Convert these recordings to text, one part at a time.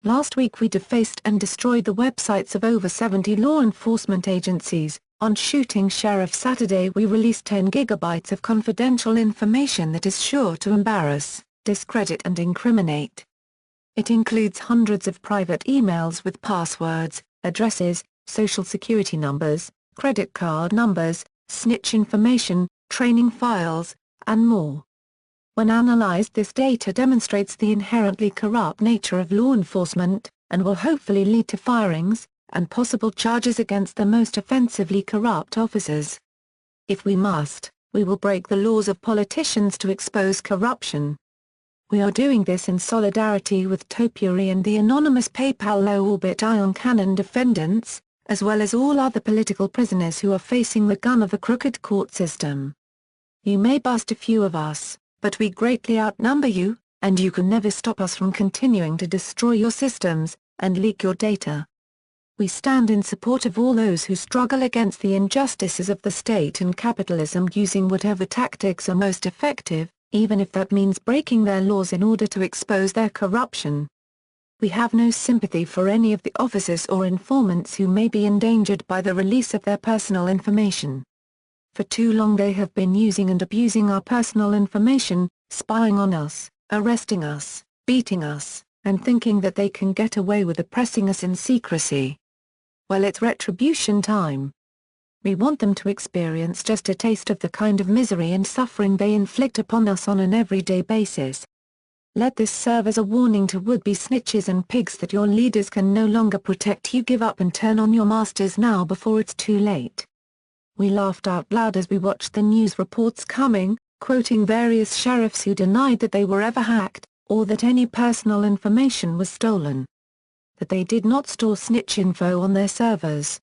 Last week we defaced and destroyed the websites of over 70 law enforcement agencies. On Shooting Sheriff Saturday we released 10 gigabytes of confidential information that is sure to embarrass, discredit and incriminate. It includes hundreds of private emails with passwords, addresses, social security numbers, credit card numbers, snitch information, training files, and more. When analyzed, this data demonstrates the inherently corrupt nature of law enforcement, and will hopefully lead to firings, and possible charges against the most offensively corrupt officers. If we must, we will break the laws of politicians to expose corruption. We are doing this in solidarity with Topiary and the anonymous PayPal low-orbit ion cannon defendants, as well as all other political prisoners who are facing the gun of the crooked court system. You may bust a few of us, but we greatly outnumber you, and you can never stop us from continuing to destroy your systems, and leak your data. We stand in support of all those who struggle against the injustices of the state and capitalism using whatever tactics are most effective, even if that means breaking their laws in order to expose their corruption. We have no sympathy for any of the officers or informants who may be endangered by the release of their personal information. For too long they have been using and abusing our personal information, spying on us, arresting us, beating us, and thinking that they can get away with oppressing us in secrecy. Well, it's retribution time. We want them to experience just a taste of the kind of misery and suffering they inflict upon us on an everyday basis. Let this serve as a warning to would-be snitches and pigs that your leaders can no longer protect you. Give up and turn on your masters now before it's too late. We laughed out loud as we watched the news reports coming, quoting various sheriffs who denied that they were ever hacked, or that any personal information was stolen. That they did not store snitch info on their servers.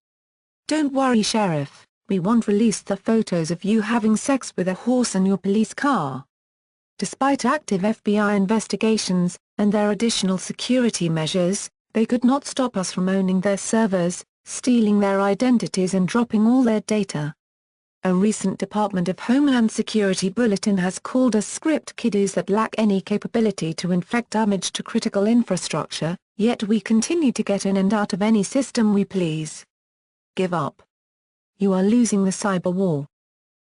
Don't worry, Sheriff, we won't release the photos of you having sex with a horse in your police car. Despite active FBI investigations, and their additional security measures, they could not stop us from owning their servers, stealing their identities and dropping all their data. A recent Department of Homeland Security bulletin has called us script kiddies that lack any capability to inflict damage to critical infrastructure, yet we continue to get in and out of any system we please. Give up. You are losing the cyber war.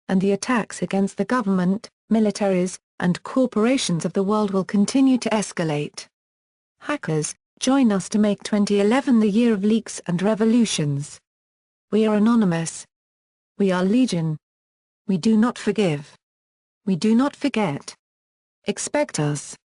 And the attacks against the government, militaries, and corporations of the world will continue to escalate. Hackers, join us to make 2011 the year of leaks and revolutions. We are anonymous. We are legion. We do not forgive. We do not forget. Expect us.